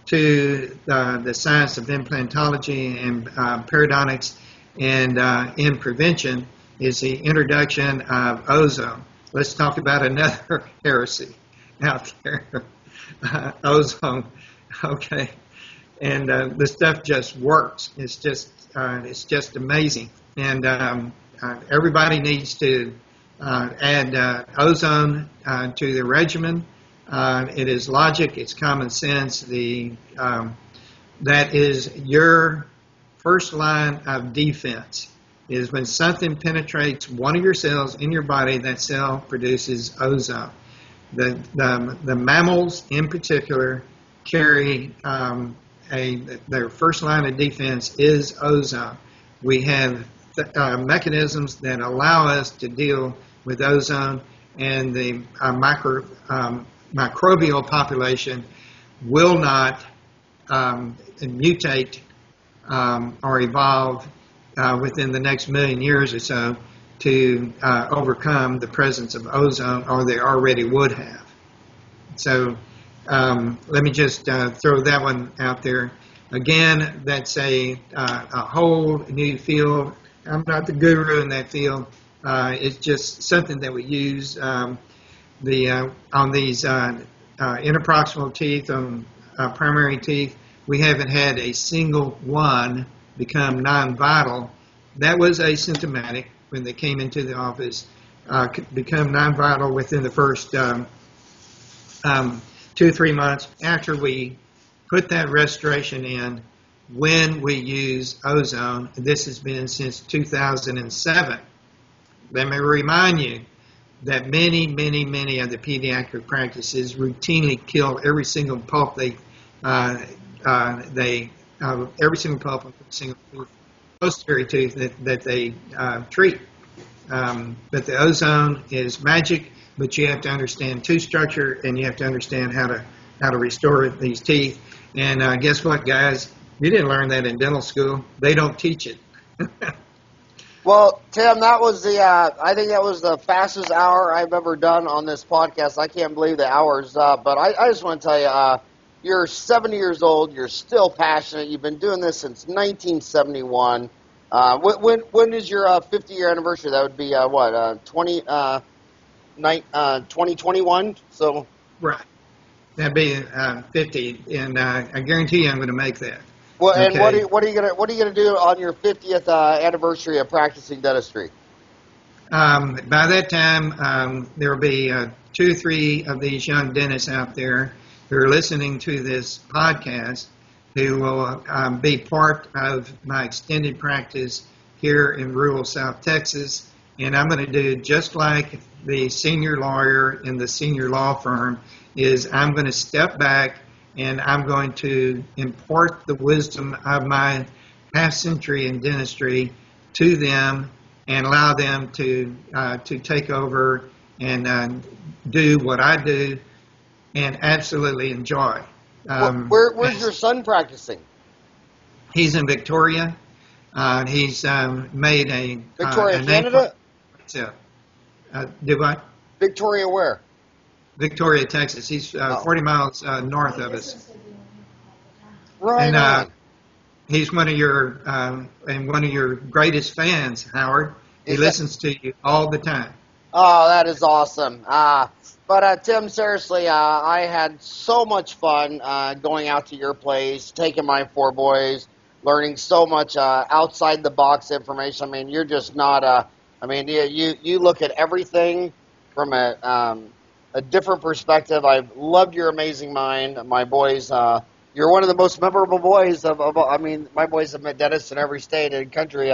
to the science of implantology and periodontics and in prevention is the introduction of ozone. Let's talk about another heresy out there. Ozone, okay, and the stuff just works. It's just amazing, and everybody needs to add ozone to the regimen. It is logic. It's common sense. That is your first line of defense. Is when something penetrates one of your cells in your body, that cell produces ozone. The mammals in particular carry their first line of defense is ozone. We have mechanisms that allow us to deal with ozone, and the microbial population will not mutate or evolve within the next million years or so to overcome the presence of ozone, or they already would have. So let me just throw that one out there. Again, that's a whole new field. I'm not the guru in that field. It's just something that we use on these interproximal teeth, on primary teeth. We haven't had a single one become non-vital. That was asymptomatic when they came into the office, become non-vital within the first 2 or 3 months after we put that restoration in. When we use ozone, this has been since 2007. Let me remind you that many of the pediatric practices routinely kill every single pulp every single pulp of a single tooth, posterior tooth that they treat. But the ozone is magic, but you have to understand tooth structure, and you have to understand how to restore these teeth. And guess what, guys? You didn't learn that in dental school. They don't teach it. Well, Tim, that was I think that was the fastest hour I've ever done on this podcast. I can't believe the hour's up, but I just want to tell you, you're 70 years old. You're still passionate. You've been doing this since 1971. When is your 50-year anniversary? That would be 20? 2021. So Right. That'd be 50, and I guarantee you I'm going to make that. well, and Okay. what are you gonna do on your 50th anniversary of practicing dentistry? By that time, there will be 2 or 3 of these young dentists out there who are listening to this podcast who will be part of my extended practice here in rural South Texas. And I'm going to do just like the senior lawyer in the senior law firm is I'm going to step back and I'm going to impart the wisdom of my half century in dentistry to them and allow them to take over and do what I do and absolutely enjoy. Where's your son practicing? He's in Victoria. He's made Victoria, a name for Canada? himself. Do what? Victoria where? Victoria, Texas. He's 40 miles north of us. Right And on. he's one of your greatest fans, Howard. He listens to you all the time. Oh, that is awesome. But Tim, seriously, I had so much fun going out to your place, taking my 4 boys, learning so much outside the box information. I mean, you're just not I mean, you look at everything from a different perspective. I've loved your amazing mind, my boys. You're one of the most memorable boys I mean, my boys have met dentists in every state and country.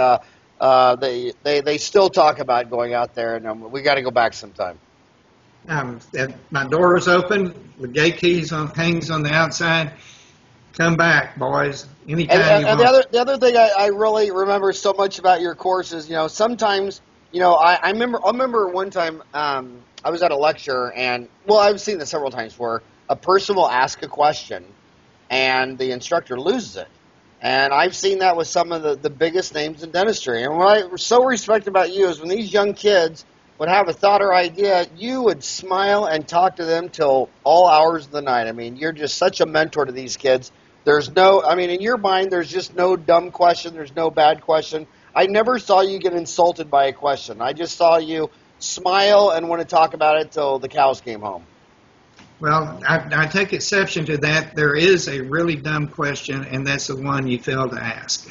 They still talk about going out there, and we got to go back sometime. My door is open. The gate keys hangs on the outside. Come back, boys. Anytime you And want. the other thing I really remember so much about your courses, sometimes, I remember one time I was at a lecture, and well, I've seen this several times where a person will ask a question, and the instructor loses it. And I've seen that with some of the biggest names in dentistry. And what I so respect about you is when these young kids would have a thought or idea, you would smile and talk to them till all hours of the night. I mean, you're just such a mentor to these kids. In your mind, there's just no dumb question. There's no bad question. I never saw you get insulted by a question. I just saw you smile and want to talk about it till the cows came home. Well, I take exception to that. There is a really dumb question, and that's the one you failed to ask.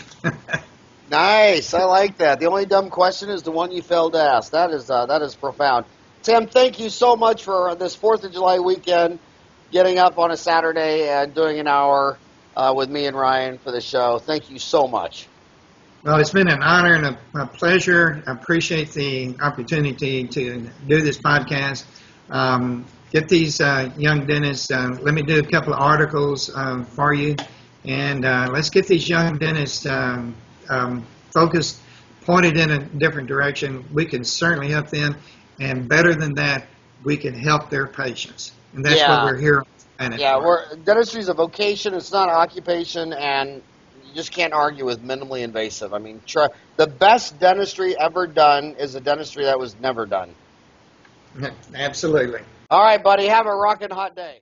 Nice. I like that. The only dumb question is the one you failed to ask. That is profound. Tim, thank you so much for this 4th of July weekend, getting up on a Saturday and doing an hour with me and Ryan for the show. Thank you so much. Well, it's been an honor and a pleasure. I appreciate the opportunity to do this podcast. Get these young dentists. Let me do a couple of articles for you, and let's get these young dentists focused, pointed in a different direction. We can certainly help them, and better than that, we can help their patients, and that's what we're here on. Dentistry is a vocation. It's not an occupation, and you just can't argue with minimally invasive. I mean, the best dentistry ever done is a dentistry that was never done. Absolutely. All right, buddy. Have a rockin' hot day.